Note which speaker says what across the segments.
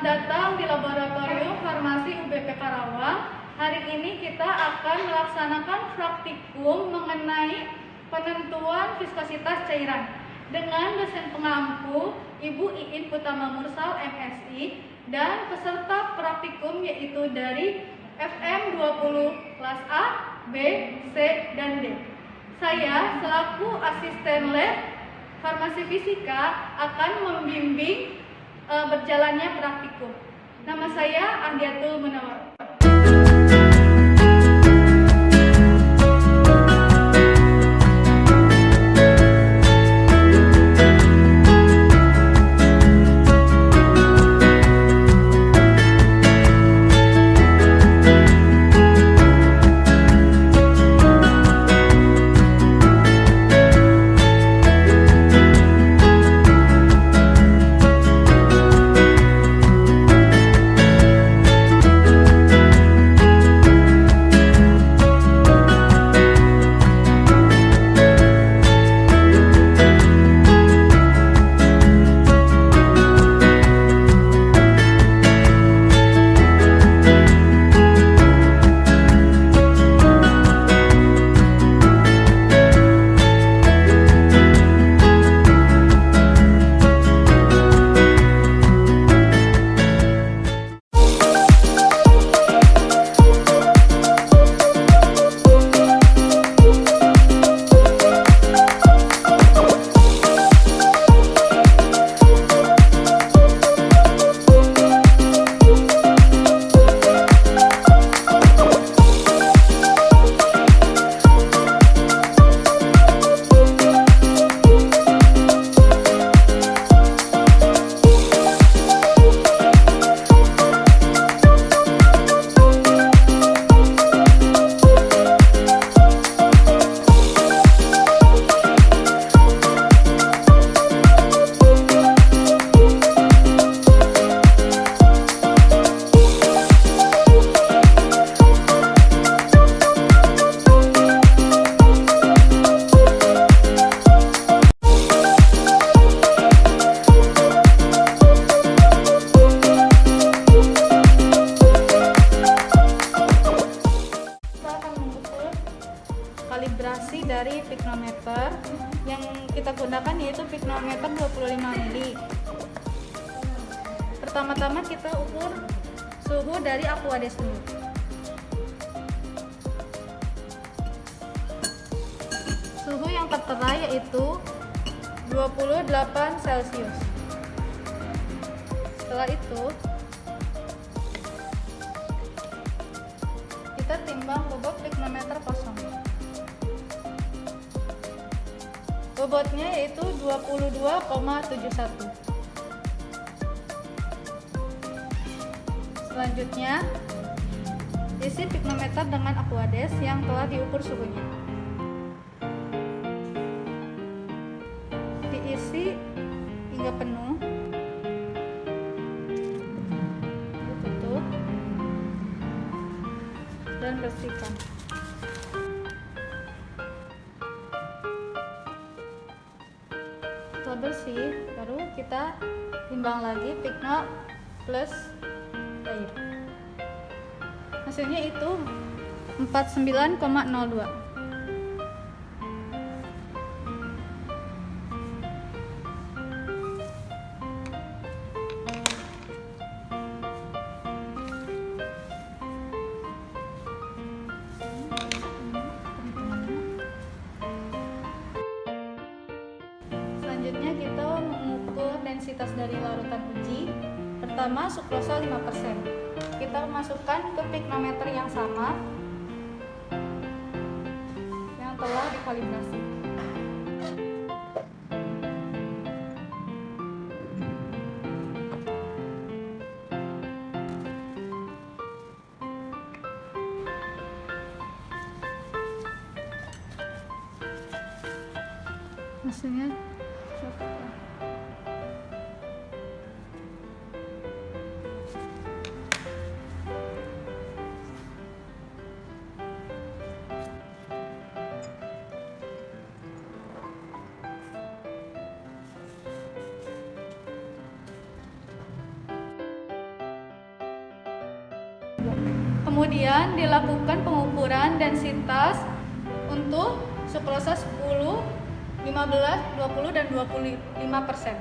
Speaker 1: Selamat datang di Laboratorium Farmasi UBP Karawang. Hari ini kita akan melaksanakan praktikum mengenai penentuan viskositas cairan dengan dosen pengampu Ibu Iin Putama Mursal MSI dan peserta praktikum yaitu dari FM 20 kelas A, B, C, dan D. Saya selaku asisten lab farmasi fisika akan membimbing berjalannya praktikum. Nama saya Ahdiatul Munawar. Kalibrasi dari piknometer yang kita gunakan yaitu piknometer 25 mili. Pertama-tama kita ukur suhu dari Aquades dulu. Suhu yang tertera yaitu 28 Celcius. Setelah itu kita timbang bobot piknometer kosong. Bobotnya yaitu 22,71. Selanjutnya, isi piknometer dengan Aquades yang telah diukur suhunya. Diisi hingga penuh. Tutup dan bersihkan. Setelah bersih, baru kita timbang lagi pikno plus air. Hasilnya itu 49,02. Selanjutnya kita mengukur densitas dari larutan uji. Pertama, sukrosa 5%. Kita masukkan ke piknometer yang sama yang telah dikalibrasi. Hasilnya Kemudian dilakukan pengukuran densitas untuk sukrosa 10, 15, 20, dan 25%.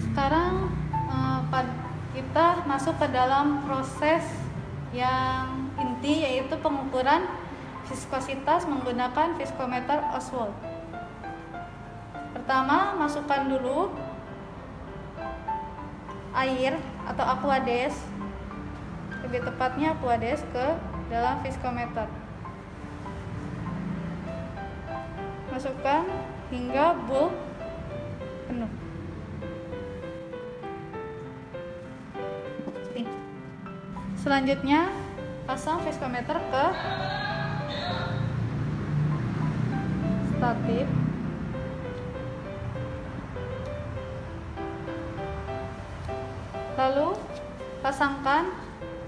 Speaker 1: Sekarang kita masuk ke dalam proses yang inti, yaitu pengukuran viskositas menggunakan viskometer Oswald. Pertama, masukkan dulu air atau aquades, lebih tepatnya aquades, ke dalam viskometer. Masukkan hingga bulk penuh. Selanjutnya, pasang viskometer ke statif. Lalu pasangkan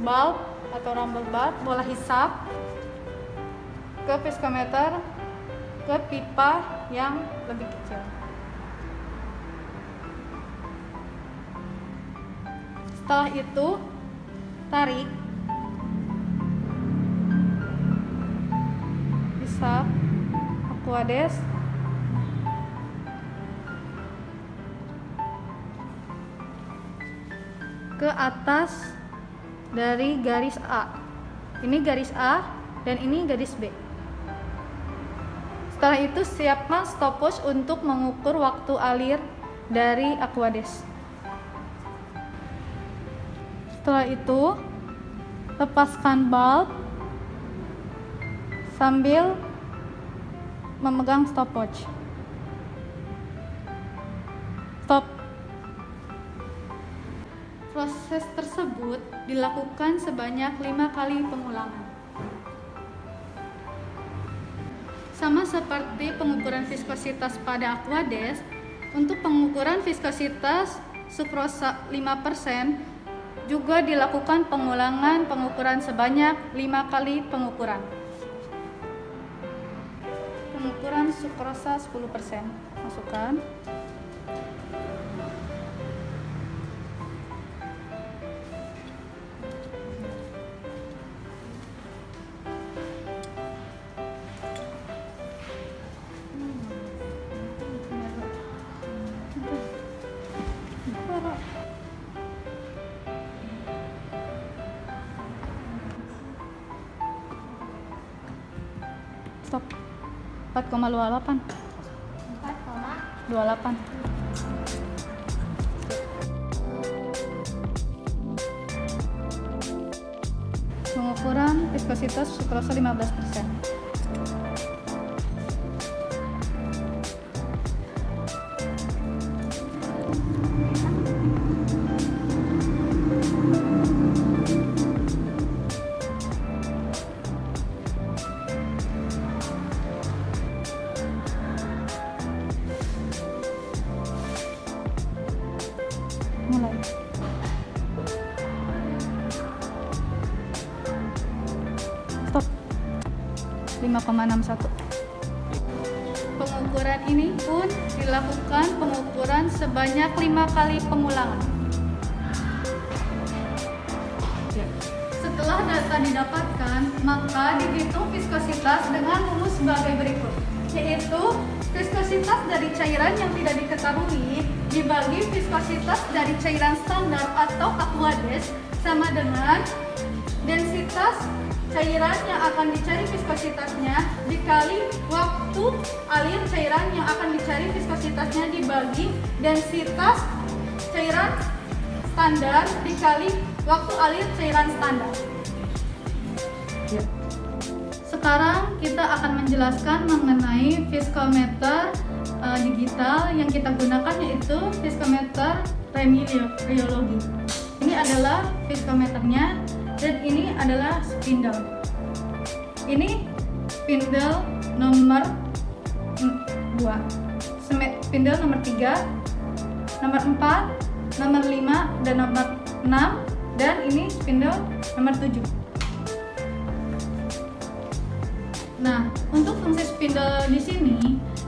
Speaker 1: bulb atau rumble bar, bola hisap, ke viskometer ke pipa yang lebih kecil. Setelah itu, tarik hisap aquades ke atas dari garis A. Ini garis A dan ini garis B. Setelah itu, siapkan stopwatch untuk mengukur waktu alir dari aquades. Setelah itu, lepaskan bulb sambil memegang stopwatch. Stop. Proses tersebut dilakukan sebanyak 5 kali pengulangan. Sama seperti pengukuran viskositas pada aquades, untuk pengukuran viskositas sukrosa 5% juga dilakukan pengukuran sebanyak 5 kali pengukuran. Pengukuran sukrosa 10%. Masukkan. Stop. 4,28. 4,28. Pengukuran viskositas sukrosa 15%. Mulai. Stop. 5,61. Pengukuran ini pun dilakukan pengukuran sebanyak 5 kali pengulangan. Setelah data didapatkan, maka dihitung viskositas dengan rumus sebagai berikut, yaitu viskositas dari cairan yang tidak diketahui dibagi viskositas dari cairan standar atau aquades sama dengan densitas cairan yang akan dicari viskositasnya dikali waktu alir cairan yang akan dicari viskositasnya dibagi densitas cairan standar dikali waktu alir cairan standar. Sekarang kita akan menjelaskan mengenai viskometer digital yang kita gunakan, yaitu viskometer remiologi. Ini adalah viskometernya dan ini adalah spindle. Ini spindle nomor 2, spindle nomor 3, nomor 4, nomor 5, dan nomor 6, dan ini spindle nomor 7. Nah, untuk fungsi spindle di sini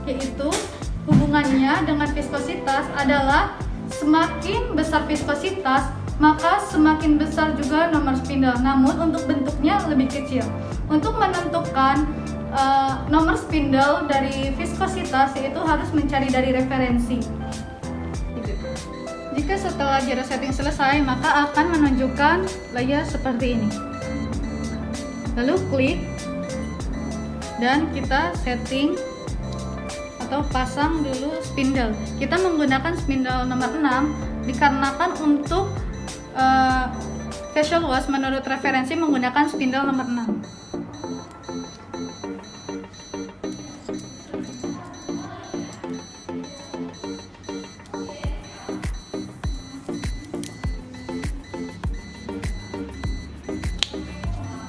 Speaker 1: yaitu hubungannya dengan viskositas adalah semakin besar viskositas, maka semakin besar juga nomor spindle, namun untuk bentuknya lebih kecil. Untuk menentukan nomor spindle dari viskositas, yaitu harus mencari dari referensi. Jika setelah gyro setting selesai, maka akan menunjukkan layar seperti ini. Lalu klik dan kita setting atau pasang dulu spindle. Kita menggunakan spindle nomor 6 dikarenakan untuk facial wash menurut referensi menggunakan spindle nomor 6.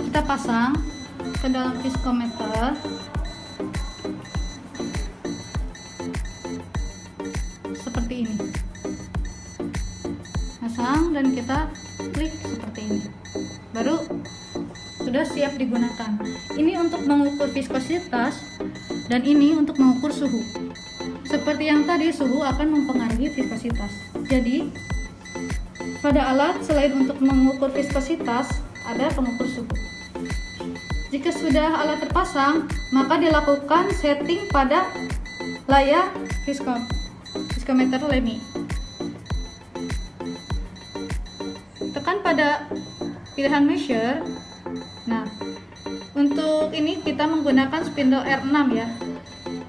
Speaker 1: Kita pasang ke dalam viskometer. Seperti ini. Pasang dan kita klik seperti ini. Baru sudah siap digunakan. Ini untuk mengukur viskositas dan ini untuk mengukur suhu. Seperti yang tadi, suhu akan mempengaruhi viskositas. Jadi pada alat selain untuk mengukur viskositas, ada pengukur suhu. Jika sudah alat terpasang, maka dilakukan setting pada layar viskometer LEMI. Tekan pada pilihan measure. Nah, untuk ini kita menggunakan spindle R6 ya.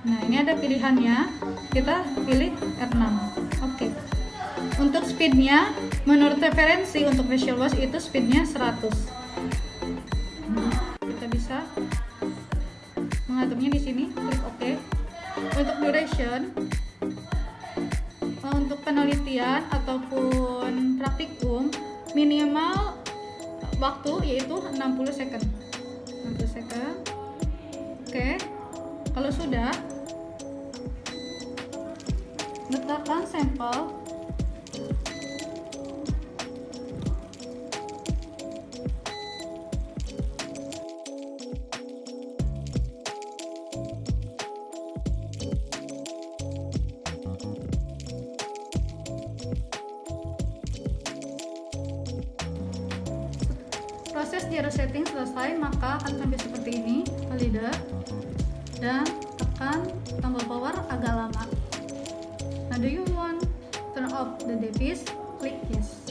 Speaker 1: Nah, ini ada pilihannya. Kita pilih R6. Oke. Untuk speednya, menurut referensi untuk facial wash itu speednya 100. Kita bisa mengaturnya di sini. Klik OK. Untuk duration, untuk penelitian ataupun praktikum, minimal waktu yaitu 60 second. 60 second. Oke. Kalau sudah, letakkan sampel. Proses gyro setting selesai, maka akan sampai seperti ini, validator, dan tekan tombol power agak lama. Now do you want turn off the device? Klik yes.